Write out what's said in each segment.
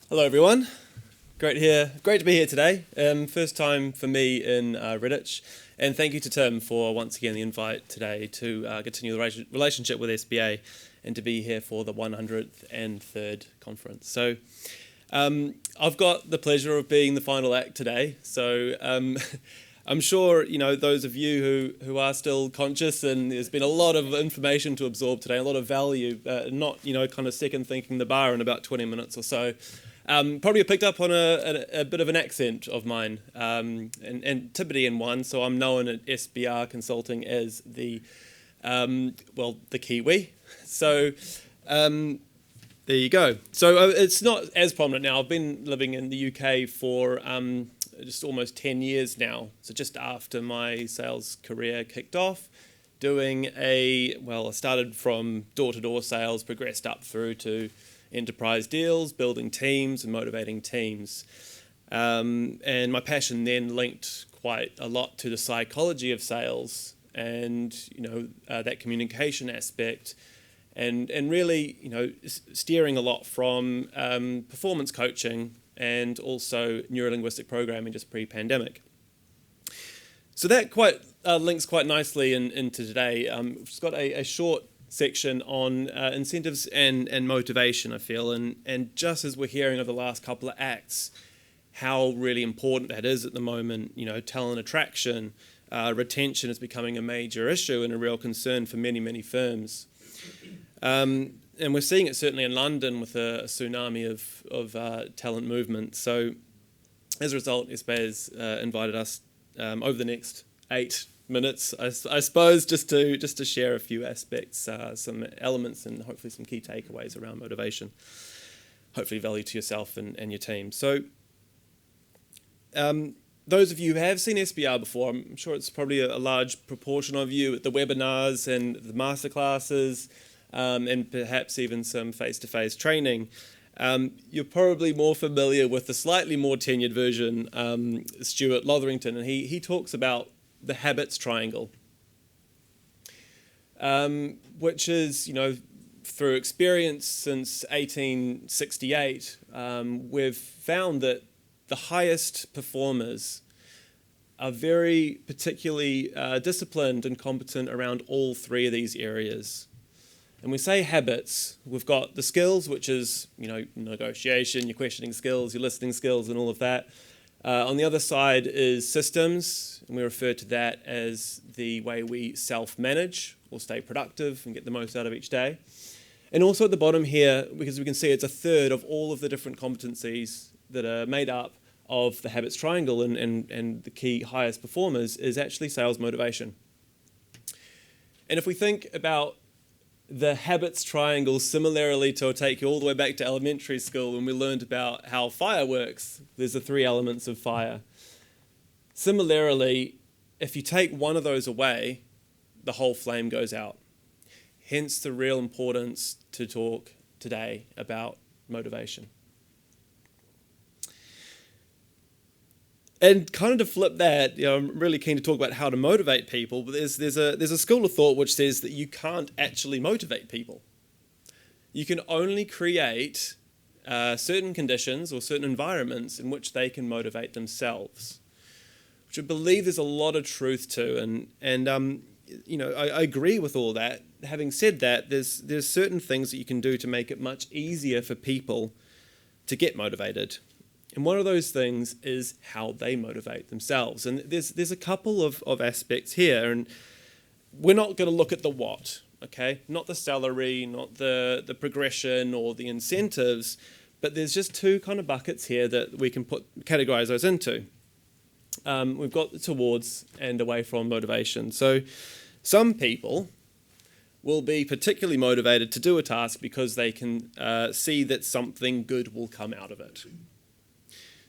Hello everyone, great to be here today. First time for me in Redditch, and thank you to Tim for once again the invite today to continue the relationship with SBA and to be here for the 103rd conference. So I've got the pleasure of being the final act today, so I'm sure those of you who are still conscious, and there's been a lot of information to absorb today, a lot of value, not kind of second thinking the bar in about 20 minutes or so. Probably picked up on a bit of an accent of mine, and Tibetan one, so I'm known at SBR Consulting as the Kiwi. So there you go. So it's not as prominent now. I've been living in the UK for just almost 10 years now. So just after my sales career kicked off, I started from door-to-door sales, progressed up through to enterprise deals, building teams and motivating teams. And my passion then linked quite a lot to the psychology of sales and, that communication aspect and really, steering a lot from performance coaching and also neurolinguistic programming just pre-pandemic. So that links quite nicely into today. We've just got a short section on incentives and motivation, I feel, and just as we're hearing over the last couple of acts, how really important that is at the moment. Talent attraction, retention is becoming a major issue and a real concern for many, many firms. And we're seeing it certainly in London with a tsunami of talent movement. So as a result, SBA has invited us over the next 8 minutes, I suppose, just to share a few aspects, some elements, and hopefully some key takeaways around motivation. Hopefully value to yourself and your team. So those of you who have seen SBR before, I'm sure it's probably a large proportion of you at the webinars and the masterclasses, and perhaps even some face-to-face training. You're probably more familiar with the slightly more tenured version, Stuart Lotherington, and he talks about the habits triangle, which is, through experience since 1868, we've found that the highest performers are very particularly disciplined and competent around all three of these areas. And we say habits, we've got the skills, which is, negotiation, your questioning skills, your listening skills, and all of that. On the other side is systems, and we refer to that as the way we self-manage or stay productive and get the most out of each day. And also at the bottom here, because we can see it's a third of all of the different competencies that are made up of the habits triangle and the key highest performers is actually sales motivation. And if we think about the habits triangle similarly to take you all the way back to elementary school when we learned about how fire works, there's the 3 elements of fire. Similarly, if you take one of those away, the whole flame goes out. Hence the real importance to talk today about motivation. And kind of to flip that, I'm really keen to talk about how to motivate people, but there's a school of thought which says that you can't actually motivate people. You can only create certain conditions or certain environments in which they can motivate themselves, which I believe there's a lot of truth to, and I agree with all that. Having said that, there's certain things that you can do to make it much easier for people to get motivated. And one of those things is how they motivate themselves. And there's a couple of aspects here, and we're not going to look at the what, okay? Not the salary, not the progression or the incentives, but there's just 2 kind of buckets here that we can categorize those into. We've got the towards and away from motivation. So some people will be particularly motivated to do a task because they can see that something good will come out of it.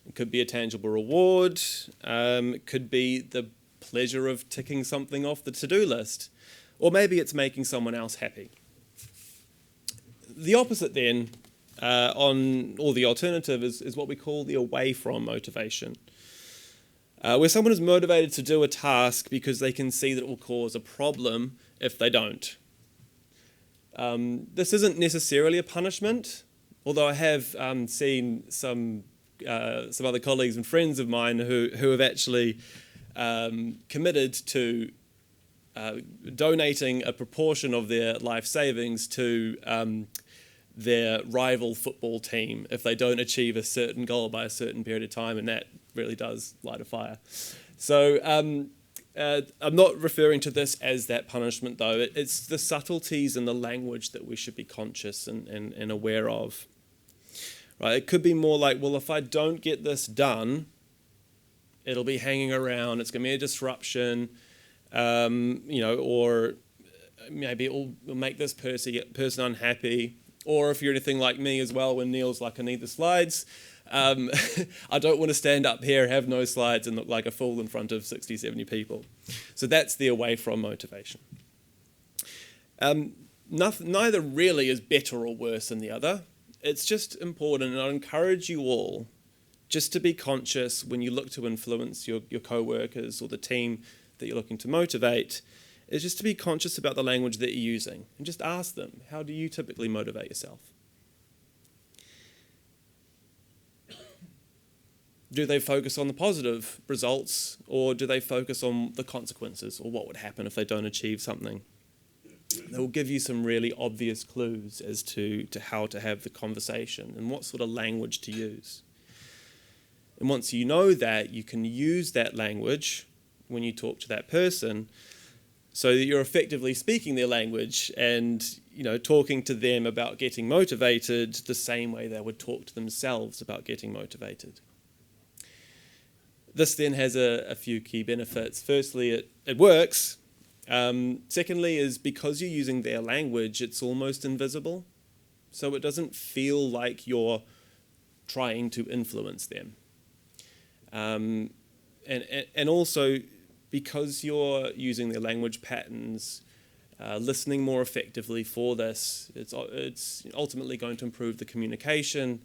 It could be a tangible reward. It could be the pleasure of ticking something off the to-do list. Or maybe it's making someone else happy. The opposite then, or the alternative, is what we call the away from motivation. Where someone is motivated to do a task because they can see that it will cause a problem if they don't. This isn't necessarily a punishment, Although I have seen some other colleagues and friends of mine who have actually committed to donating a proportion of their life savings to their rival football team if they don't achieve a certain goal by a certain period of time, and that really does light a fire. So I'm not referring to this as that punishment, though. It's the subtleties in the language that we should be conscious and aware of. Right? It could be more like, well, if I don't get this done, it'll be hanging around. It's going to be a disruption, or maybe it will make this person unhappy. Or if you're anything like me as well, when Neil's like, I need the slides, I don't want to stand up here, have no slides, and look like a fool in front of 60, 70 people. So that's the away from motivation. Neither really is better or worse than the other. It's just important, and I encourage you all just to be conscious when you look to influence your co-workers or the team that you're looking to motivate, is just to be conscious about the language that you're using and just ask them, how do you typically motivate yourself? Do they focus on the positive results, or do they focus on the consequences or what would happen if they don't achieve something? They will give you some really obvious clues as to how to have the conversation and what sort of language to use. And once you know that, you can use that language when you talk to that person so that you're effectively speaking their language and, talking to them about getting motivated the same way they would talk to themselves about getting motivated. This then has a few key benefits. Firstly, it works. Secondly, is because you're using their language, it's almost invisible. So it doesn't feel like you're trying to influence them. And also, because you're using their language patterns, listening more effectively for this, it's ultimately going to improve the communication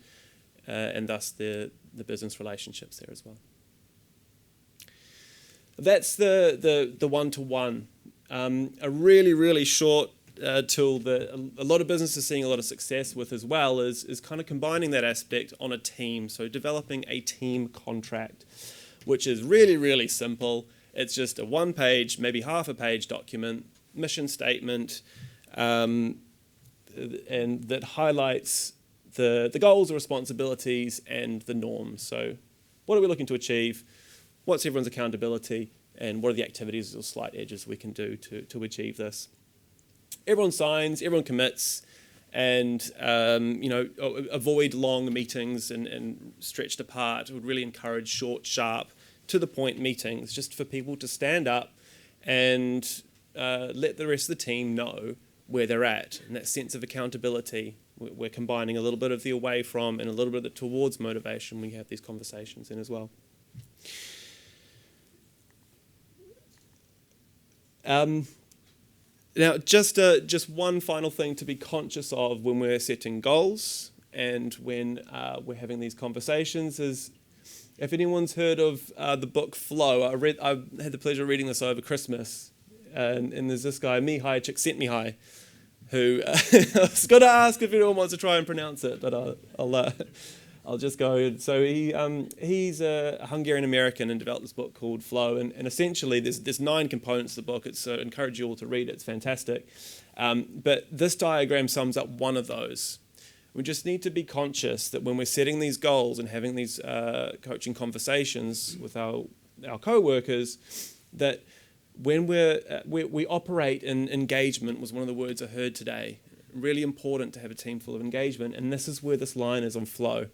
and thus the business relationships there as well. That's the one-to-one. A really, really short tool that a lot of businesses are seeing a lot of success with as well is kind of combining that aspect on a team. So developing a team contract, which is really, really simple. It's just a one-page, maybe half-a-page document, mission statement, and that highlights the goals, the responsibilities, and the norms. So what are we looking to achieve? What's everyone's accountability? And what are the activities or slight edges we can do to achieve this? Everyone signs, everyone commits, and avoid long meetings and stretched apart. Would really encourage short, sharp, to the point meetings, just for people to stand up and let the rest of the team know where they're at. And that sense of accountability, we're combining a little bit of the away from and a little bit of the towards motivation when you have these conversations in as well. Now, just one final thing to be conscious of when we're setting goals and when we're having these conversations is, if anyone's heard of the book Flow, I had the pleasure of reading this over Christmas, and there's this guy, Mihai Csikszentmihalyi, who I was going to ask if anyone wants to try and pronounce it, but I'll just go. So he's a Hungarian American and developed this book called Flow, and essentially there's 9 components to the book. It's I encourage you all to read it. It's fantastic. But this diagram sums up one of those. We just need to be conscious that when we're setting these goals and having these coaching conversations with our co-workers, that when we operate in engagement, was one of the words I heard today. Really important to have a team full of engagement, and this is where this line is on flow.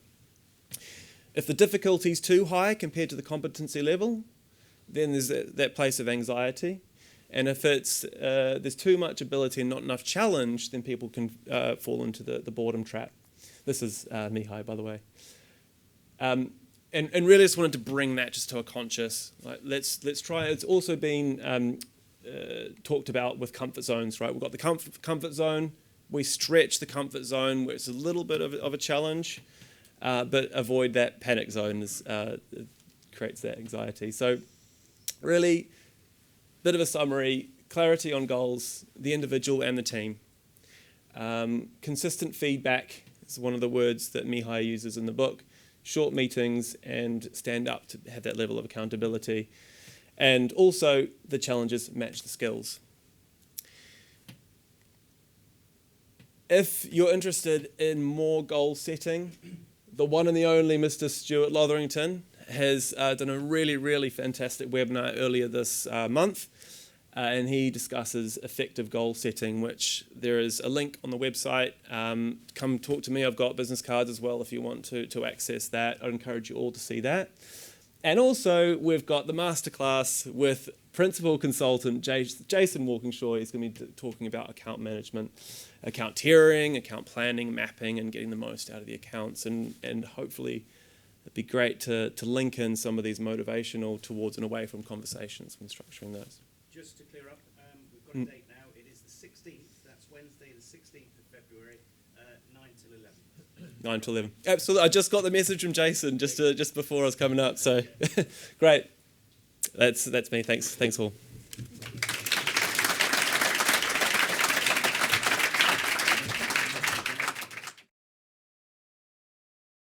If the difficulty is too high compared to the competency level, then there's that place of anxiety. And if there's too much ability and not enough challenge, then people can fall into the boredom trap. This is Mihai, by the way. And really just wanted to bring that just to a conscious. Like, let's try. It's also been talked about with comfort zones, right? We've got the comfort zone. We stretch the comfort zone where it's a little bit of a challenge, but avoid that panic zone. It creates that anxiety. So really, bit of a summary: clarity on goals, the individual and the team. Consistent feedback, It's one of the words that Mihai uses in the book. Short meetings and stand up to have that level of accountability. And also the challenges match the skills. If you're interested in more goal setting, the one and the only Mr. Stuart Lotherington has done a really, really fantastic webinar earlier this month. And he discusses effective goal setting, which there is a link on the website. Come talk to me. I've got business cards as well if you want to access that. I'd encourage you all to see that. And also, we've got the Masterclass with Principal Consultant Jason Walkingshaw. He's going to be talking about account management, account tiering, account planning, mapping, and getting the most out of the accounts. And hopefully, it'd be great to link in some of these motivational towards and away from conversations when structuring those. Just to clear up, we've got a date now. It is the 16th. That's Wednesday, the 16th of February, 9 till 11. 9 to 11. Absolutely. I just got the message from Jason just before I was coming up. So great. That's me. Thanks all.